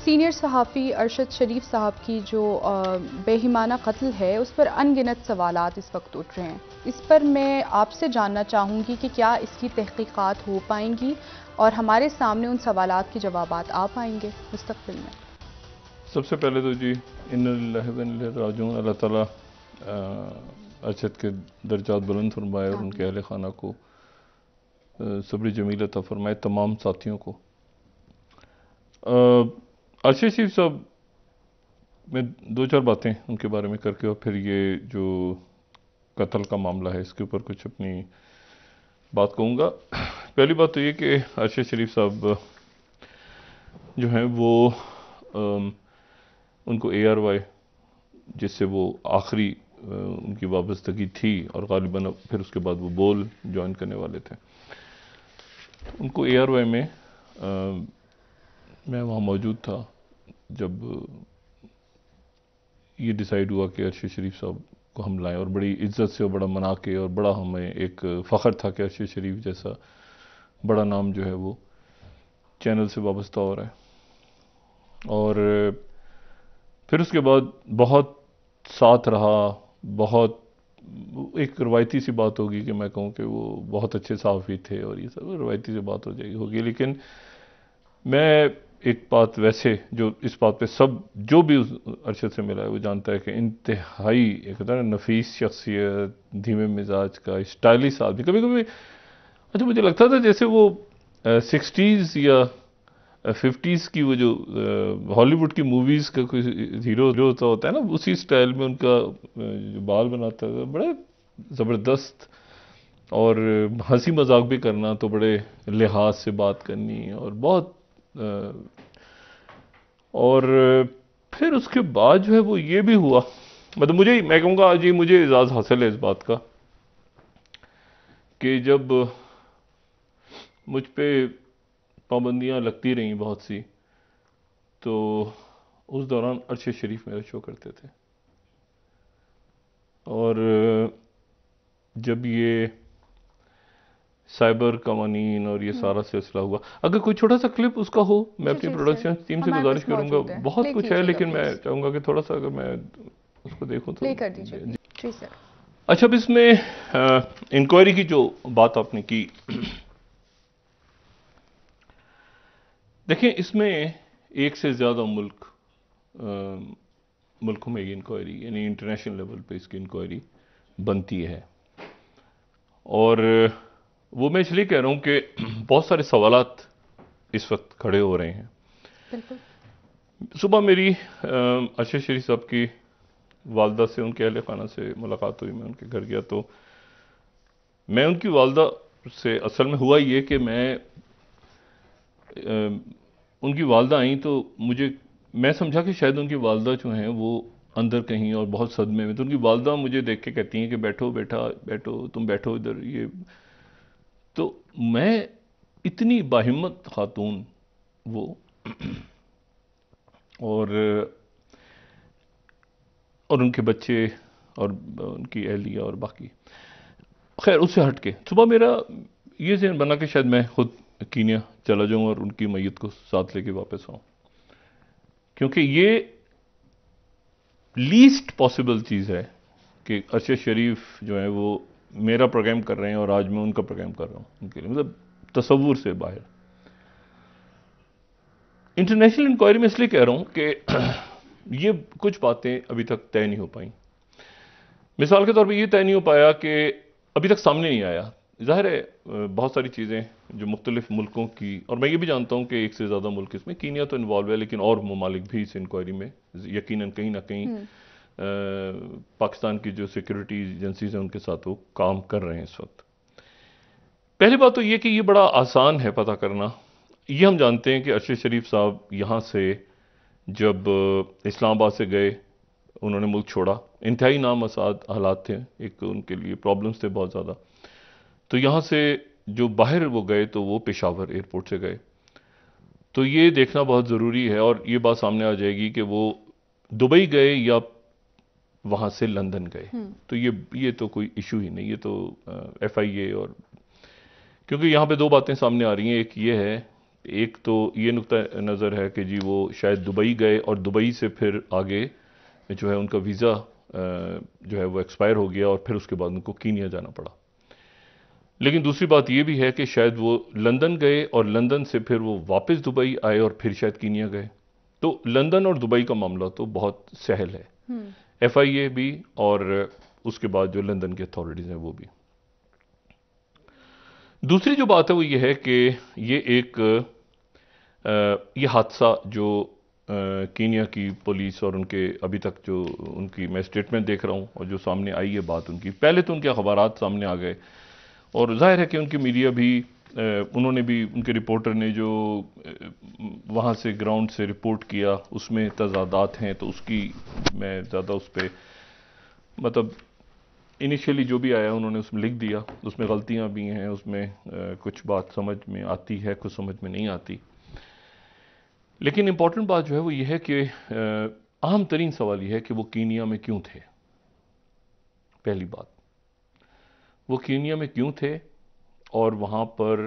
Senior सहाफ़ी अरशद शरीफ साहब की जो बेहिमाना कत्ल है उस पर अनगिनत सवालात इस वक्त उठ रहे हैं। इस पर मैं आपसे जानना चाहूँगी कि क्या इसकी तहकीकात हो पाएंगी और हमारे सामने उन सवालात के जवाबात आ पाएंगे मुस्तक़बिल में। सबसे पहले तो जी इन्ना लिल्लाहि व इन्ना इलैहि राजिऊन, अल्लाह ताला अरशद के दर्जात बुलंद फरमाए और उनके अहले खाना को सब्र जमील अता फरमाए, तमाम साथियों को। अरशद शरीफ साहब में दो चार बातें उनके बारे में करके और फिर ये जो कत्ल का मामला है इसके ऊपर कुछ अपनी बात कहूँगा। पहली बात तो ये कि अरशद शरीफ साहब जो हैं वो उनको ARY जिससे वो आखिरी उनकी वाबस्तगी थी और गालिबन फिर उसके बाद वो बोल ज्वाइन करने वाले थे, उनको ARY में मैं वहाँ मौजूद था जब ये डिसाइड हुआ कि अरशद शरीफ साहब को हम लाएं, और बड़ी इज्जत से और बड़ा मना के, और बड़ा हमें एक फ़ख्र था कि अरशद शरीफ जैसा बड़ा नाम जो है वो चैनल से वाबस्ता हो रहा है। और फिर उसके बाद बहुत साथ रहा, बहुत एक रवायती सी बात होगी कि मैं कहूँ कि वो बहुत अच्छे सहाफ़ी थे और ये सब रवायती सी बात हो जाएगी होगी, लेकिन मैं एक बात वैसे जो इस बात पे सब जो भी उस अरशद से मिला है वो जानता है कि इंतहाई एक होता है ना नफीस शख्सियत, धीमे मिजाज का स्टाइलिश आदमी। कभी कभी अच्छा मुझे लगता था जैसे वो 60s या 50s की वो जो हॉलीवुड की मूवीज़ का कोई हीरो होता है ना, उसी स्टाइल में उनका जो बाल बनाता था, बड़े ज़बरदस्त, और हंसी मजाक भी करना तो बड़े लिहाज से बात करनी, और बहुत और फिर उसके बाद जो है वो ये भी हुआ, मतलब मुझे, मैं कहूँगा आज ये मुझे एजाज़ हासिल है इस बात का कि जब मुझ पे पाबंदियाँ लगती रहीं बहुत सी, तो उस दौरान अरशद शरीफ मेरा शो करते थे। और जब ये साइबर कवानीन और ये सारा सिलसिला हुआ, अगर कोई छोटा सा क्लिप उसका हो, मैं अपनी प्रोडक्शन टीम से गुजारिश करूंगा, बहुत कुछ है लेकिन मैं चाहूंगा कि थोड़ा सा अगर मैं उसको देखूं तो प्ले कर दीजिए। जी सर। अच्छा, अब इसमें इंक्वायरी की जो बात आपने की, देखिए इसमें एक से ज़्यादा मुल्कों में ये इंक्वायरी, यानी इंटरनेशनल लेवल पे इसकी इंक्वायरी बनती है। और वो मैं इसलिए कह रहा हूँ कि बहुत सारे सवालात इस वक्त खड़े हो रहे हैं। बिल्कुल। सुबह मेरी अरशद शरीफ साहब की वालदा से, उनके अहले खाना से मुलाकात हुई, मैं उनके घर गया तो मैं उनकी वालदा से, असल में हुआ ये कि उनकी वालदा आई तो मैं समझा कि शायद उनकी वालदा जो हैं वो अंदर कहीं और बहुत सदमे में, तो उनकी वालदा मुझे देख के कहती हैं कि बैठो बेटा बैठो, तुम बैठो इधर। ये तो मैं, इतनी बाहिम्मत खातून वो, और उनके बच्चे और उनकी अहलिया और बाकी, खैर उससे हट के सुबह मेरा ये ज़हन बना कि शायद मैं खुद कीनिया चला जाऊं और उनकी मैयत को साथ लेके वापस आऊं, क्योंकि ये लीस्ट पॉसिबल चीज़ है कि अरशद शरीफ जो है वो मेरा प्रोग्राम कर रहे हैं और आज मैं उनका प्रोग्राम कर रहा हूं उनके लिए, मतलब तसव्वुर से बाहर। इंटरनेशनल इंक्वायरी में इसलिए कह रहा हूं कि ये कुछ बातें अभी तक तय नहीं हो पाई। मिसाल के तौर पे ये तय नहीं हो पाया कि अभी तक सामने नहीं आया, ज़ाहिर है बहुत सारी चीज़ें जो मुख्तलिफ मुल्कों की, और मैं ये भी जानता हूँ कि एक से ज़्यादा मुल्क इसमें, कीनिया तो इन्वॉल्व है लेकिन और ममालिक भी इस इंक्वायरी में यकीनन कहीं ना कहीं पाकिस्तान की जो सिक्योरिटी एजेंसीज हैं उनके साथ वो काम कर रहे हैं इस वक्त। पहली बात तो ये कि ये बड़ा आसान है पता करना। ये हम जानते हैं कि अरशद शरीफ साहब यहाँ से जब इस्लामाबाद से गए, उन्होंने मुल्क छोड़ा, इंतहाई नामसाद हालात थे, एक उनके लिए प्रॉब्लम्स थे बहुत ज़्यादा, तो यहाँ से जो बाहर वो गए तो वो पेशावर एयरपोर्ट से गए। तो ये देखना बहुत ज़रूरी है और ये बात सामने आ जाएगी कि वो दुबई गए या वहाँ से लंदन गए, तो ये तो कोई इशू ही नहीं, ये तो FIA। और क्योंकि यहाँ पे दो बातें सामने आ रही हैं, एक ये है एक तो ये नुक्ता नज़र है कि जी वो शायद दुबई गए और दुबई से फिर आगे जो है उनका वीज़ा जो है वो एक्सपायर हो गया और फिर उसके बाद उनको कीनिया जाना पड़ा। लेकिन दूसरी बात ये भी है कि शायद वो लंदन गए और लंदन से फिर वो वापस दुबई आए और फिर शायद कीनिया गए। तो लंदन और दुबई का मामला तो बहुत सहल है, FIA भी और उसके बाद जो लंदन की अथॉरिटीज़ हैं वो भी। दूसरी जो बात है वो ये है कि ये एक ये हादसा जो कीनिया की पुलिस और उनके अभी तक जो उनकी मैं स्टेटमेंट देख रहा हूँ और जो सामने आई है बात उनकी, पहले तो उनके अखबारात सामने आ गए और जाहिर है कि उनकी मीडिया भी उन्होंने भी, उनके रिपोर्टर ने जो वहाँ से ग्राउंड से रिपोर्ट किया उसमें तजादात हैं, तो उसकी मैं ज़्यादा उस पर मतलब इनिशियली जो भी आया उन्होंने उसमें लिख दिया, उसमें गलतियाँ भी हैं, उसमें कुछ बात समझ में आती है, कुछ समझ में नहीं आती। लेकिन इम्पॉर्टेंट बात जो है वो ये है कि अहम तरीन सवाल ये है कि वो कीनिया में क्यों थे। पहली बात, वो कीनिया में क्यों थे और वहाँ पर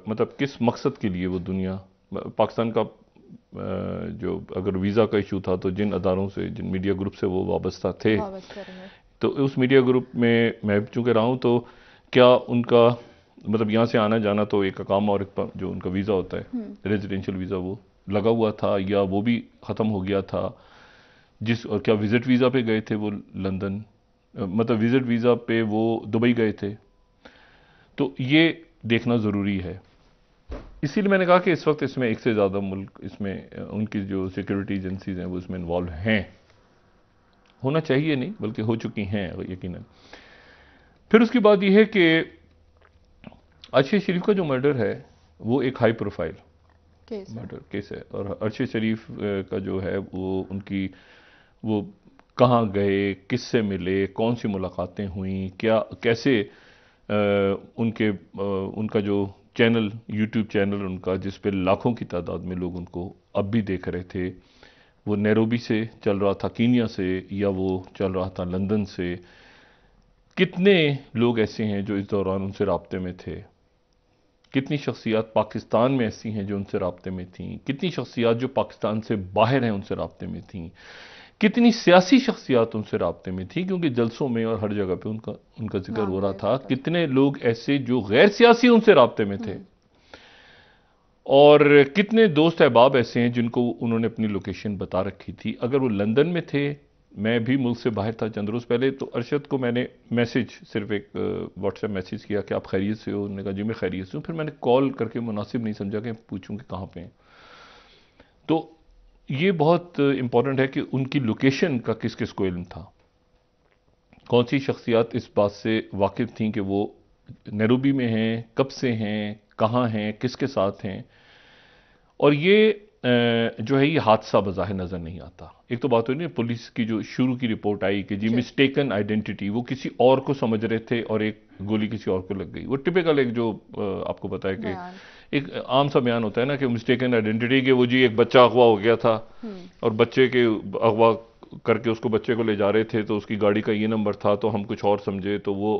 मतलब किस मकसद के लिए वो दुनिया, पाकिस्तान का जो अगर वीज़ा का इशू था तो जिन अदारों से, जिन मीडिया ग्रुप से वो वाबस्ता थे, तो उस मीडिया ग्रुप में मैं चूँकि रहा हूँ, तो क्या उनका मतलब यहाँ से आना जाना तो एक अकामा और एक जो उनका वीज़ा होता है रेजिडेंशियल वीज़ा वो लगा हुआ था या वो भी ख़त्म हो गया था, और क्या विज़िट वीज़ा पे गए थे वो लंदन, मतलब विज़िट वीज़ा पे वो दुबई गए थे, तो ये देखना ज़रूरी है। इसीलिए मैंने कहा कि इस वक्त इसमें एक से ज़्यादा मुल्क, इसमें उनकी जो सिक्योरिटी एजेंसीज हैं वो इसमें इन्वॉल्व हैं, होना चाहिए नहीं बल्कि हो चुकी हैं यकीनन। फिर उसकी बात यह है कि अरशद शरीफ का जो मर्डर है वो एक हाई प्रोफाइल मर्डर केस है और अरशद शरीफ का जो है वो उनकी वो कहाँ गए, किससे मिले, कौन सी मुलाकातें हुई, क्या कैसे उनका जो चैनल, यूट्यूब चैनल उनका जिस पे लाखों की तादाद में लोग उनको अब भी देख रहे थे, वो नैरोबी से चल रहा था, कीनिया से, या वो चल रहा था लंदन से, कितने लोग ऐसे हैं जो इस दौरान उनसे राब्ते में थे, कितनी शख्सियात पाकिस्तान में ऐसी हैं जो उनसे राब्ते में थीं, कितनी शख्सियात जो पाकिस्तान से बाहर हैं उनसे राब्ते में थीं, कितनी सियासी शख्सियात उनसे राब्ते में थी, क्योंकि जलसों में और हर जगह पे उनका जिक्र हो रहा था, कितने लोग ऐसे जो गैर सियासी उनसे राब्ते में थे, और कितने दोस्त अहबाब ऐसे हैं जिनको उन्होंने अपनी लोकेशन बता रखी थी। अगर वो लंदन में थे, मैं भी मुल्क से बाहर था चंद रोज़ पहले, तो अरशद को मैंने मैसेज, सिर्फ एक व्हाट्सएप मैसेज किया कि आप खैरियत से हो, उन्होंने कहा जी मैं खैरियत से हूँ। फिर मैंने कॉल करके मुनासिब नहीं समझा कि पूछूँ कि कहाँ पे हैं। तो ये बहुत इंपॉर्टेंट है कि उनकी लोकेशन का किस किस को इल्म था, कौन सी शख्सियात इस बात से वाकिफ थीं कि वो नैरोबी में हैं, कब से हैं, कहाँ हैं, किसके साथ हैं। और ये जो है ये हादसा बज़ाहिर नज़र नहीं आता। एक तो बात हुई ना पुलिस की जो शुरू की रिपोर्ट आई कि जी मिस्टेकन आइडेंटिटी, वो किसी और को समझ रहे थे और एक गोली किसी और को लग गई। वो टिपिकल एक जो आपको पता है कि एक आम सा बयान होता है ना कि मिस्टेकन आइडेंटिटी, के वो जी एक बच्चा अगवा हो गया था और बच्चे के अगवा करके उसको बच्चे को ले जा रहे थे, तो उसकी गाड़ी का ये नंबर था, तो हम कुछ और समझे, तो वो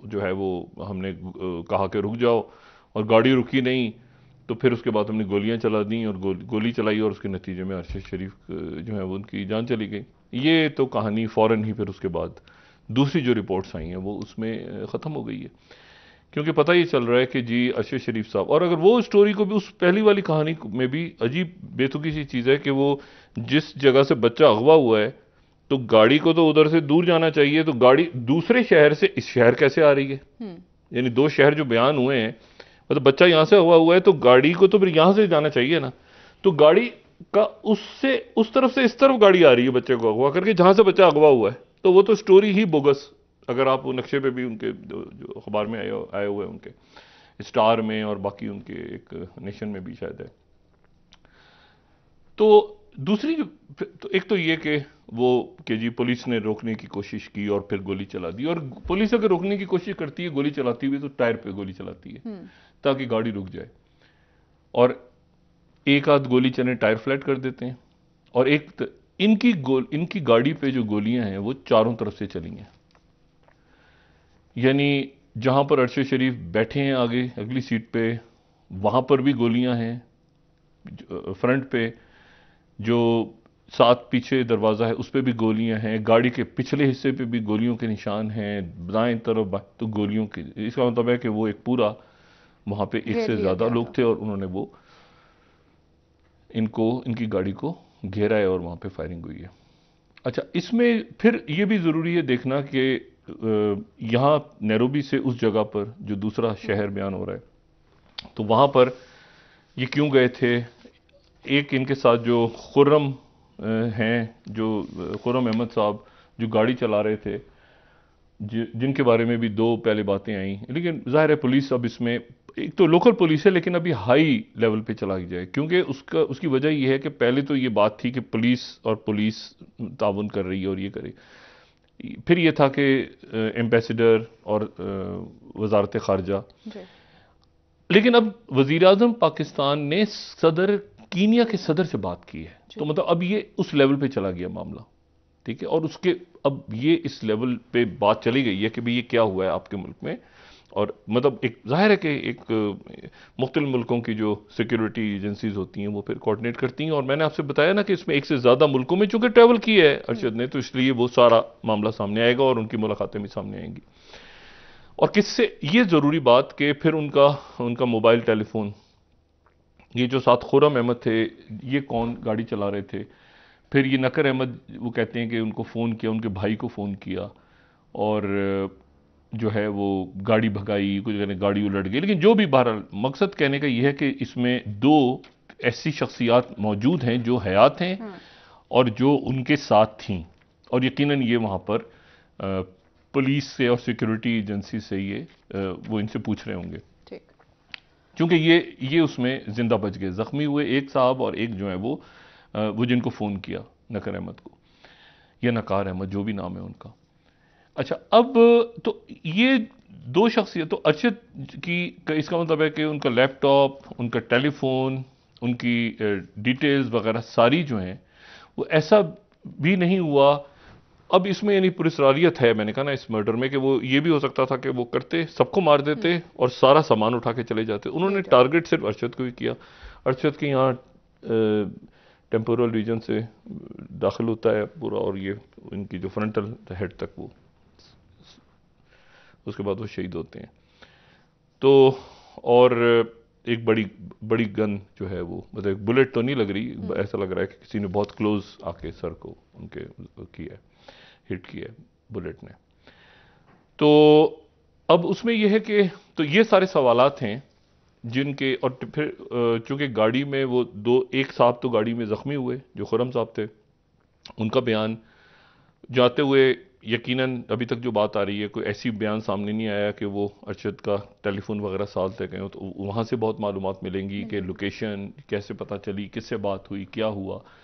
जो है वो हमने कहा कि रुक जाओ, और गाड़ी रुकी नहीं, तो फिर उसके बाद हमने गोलियां चला दी और गोली चलाई और उसके नतीजे में अरशद शरीफ जो है वो उनकी जान चली गई। ये तो कहानी फ़ौरन ही फिर उसके बाद दूसरी जो रिपोर्ट्स आई हैं वो उसमें ख़त्म हो गई है, क्योंकि पता ये चल रहा है कि जी अरशद शरीफ साहब, और अगर वो स्टोरी को भी उस पहली वाली कहानी में भी अजीब बेतुकी सी चीज़ है कि वो जिस जगह से बच्चा अगवा हुआ है, तो गाड़ी को तो उधर से दूर जाना चाहिए, तो गाड़ी दूसरे शहर से इस शहर कैसे आ रही है? यानी दो शहर जो बयान हुए हैं, मतलब बच्चा यहां से अगवा हुआ है तो गाड़ी को तो फिर यहां से जाना चाहिए ना, तो गाड़ी का उससे उस तरफ से इस तरफ गाड़ी आ रही है बच्चे को अगवा करके जहां से बच्चा अगवा हुआ है, तो वो तो स्टोरी ही बोगस। अगर आप वो नक्शे पे भी उनके जो अखबार में आए हुए हैं, उनके स्टार में और बाकी उनके एक नेशन में भी शायद है। तो दूसरी जो, तो एक तो ये कि वो कि जी पुलिस ने रोकने की कोशिश की और फिर गोली चला दी, और पुलिस अगर रोकने की कोशिश करती है गोली चलाती हुई तो टायर पे गोली चलाती है ताकि गाड़ी रुक जाए, और एक आध गोली चले टायर फ्लैट कर देते हैं, और इनकी गाड़ी पे जो गोलियां हैं वो चारों तरफ से चली हैं, यानी जहां पर अरशद शरीफ बैठे हैं आगे अगली सीट पे, वहां पर भी गोलियां हैं, फ्रंट पे जो साथ पीछे दरवाज़ा है उस पे भी गोलियां हैं, गाड़ी के पिछले हिस्से पे भी गोलियों के निशान हैं, दाएं तरफ तो गोलियों की। इसका मतलब है कि वो एक पूरा वहाँ पे एक घेर से लिया ज़्यादा गया लोग था। थे और उन्होंने वो इनकी गाड़ी को घेरा है और वहाँ पे फायरिंग हुई है। अच्छा, इसमें फिर ये भी ज़रूरी है देखना कि यहाँ नैरोबी से उस जगह पर जो दूसरा शहर बयान हो रहा है, तो वहाँ पर ये क्यों गए थे। एक इनके साथ जो खुर्रम हैं, जो खुर्रम अहमद साहब जो गाड़ी चला रहे थे, जिनके बारे में भी दो पहले बातें आई, लेकिन जाहिर है पुलिस अब इसमें, एक तो लोकल पुलिस है लेकिन अभी हाई लेवल पे चला जाए, क्योंकि उसकी वजह यह है कि पहले तो ये बात थी कि पुलिस ताउन कर रही है और ये करे, फिर ये था कि एम्बेसडर और वजारत खारजा, लेकिन अब वजीर आजम पाकिस्तान ने कीनिया के सदर से बात की है, तो मतलब अब ये उस लेवल पे चला गया मामला, ठीक है। और उसके अब ये इस लेवल पे बात चली गई है कि भाई ये क्या हुआ है आपके मुल्क में, और मतलब एक जाहिर है कि एक मुख्तलिफ मुल्कों की जो सिक्योरिटी एजेंसीज होती हैं वो फिर कोऑर्डिनेट करती हैं, और मैंने आपसे बताया ना कि इसमें एक से ज़्यादा मुल्कों में चूंकि ट्रैवल की है अरशद ने, तो इसलिए वो सारा मामला सामने आएगा और उनकी मुलाकातें भी सामने आएंगी। और किससे ये ज़रूरी बात कि फिर उनका मोबाइल टेलीफोन, ये जो साथ खुर्रम अहमद थे ये कौन गाड़ी चला रहे थे, फिर ये नकर अहमद वो कहते हैं कि उनको फ़ोन किया, उनके भाई को फ़ोन किया और जो है वो गाड़ी भगाई, कुछ कहने गाड़ी उलट गई, लेकिन जो भी बहरहाल मकसद कहने का ये है कि इसमें दो ऐसी शख्सियात मौजूद हैं जो हयात हैं और जो उनके साथ थीं, और यकीनन ये वहाँ पर पुलिस से और सिक्योरिटी एजेंसी से ये वो इनसे पूछ रहे होंगे, क्योंकि ये उसमें जिंदा बच गए, जख्मी हुए एक साहब और एक जो है वो जिनको फ़ोन किया नकर अहमद को, या नकार अहमद जो भी नाम है उनका। अच्छा, अब तो ये दो शख्सियत, तो अरशद की इसका मतलब है कि उनका लैपटॉप, उनका टेलीफोन, उनकी डिटेल्स वगैरह सारी जो हैं वो ऐसा भी नहीं हुआ। अब इसमें यानी पुलिसरारियत है, मैंने कहा ना इस मर्डर में, कि वो ये भी हो सकता था कि वो करते सबको मार देते और सारा सामान उठा के चले जाते। उन्होंने टारगेट सिर्फ अरशद को ही किया। अरशद के यहाँ टेम्पोरल रीजन से दाखिल होता है पूरा, और ये इनकी जो फ्रंटल हेड तक, वो उसके बाद वो शहीद होते हैं। तो और एक बड़ी गन जो है वो, मतलब एक बुलेट तो नहीं लग रही, ऐसा लग रहा है कि किसी ने बहुत क्लोज आके सर को उनके किया है, हिट किया है बुलेट ने। तो अब उसमें यह है कि तो ये सारे सवालात हैं जिनके, और फिर चूंकि गाड़ी में वो एक साहब तो गाड़ी में जख्मी हुए जो खुर्रम साहब थे, उनका बयान जाते हुए यकीनन अभी तक जो बात आ रही है, कोई ऐसी बयान सामने नहीं आया कि वो अरशद का टेलीफोन वगैरह साथ ले गए, तो वहाँ से बहुत मालूमात मिलेंगी कि लोकेशन कैसे पता चली, किससे बात हुई, क्या हुआ।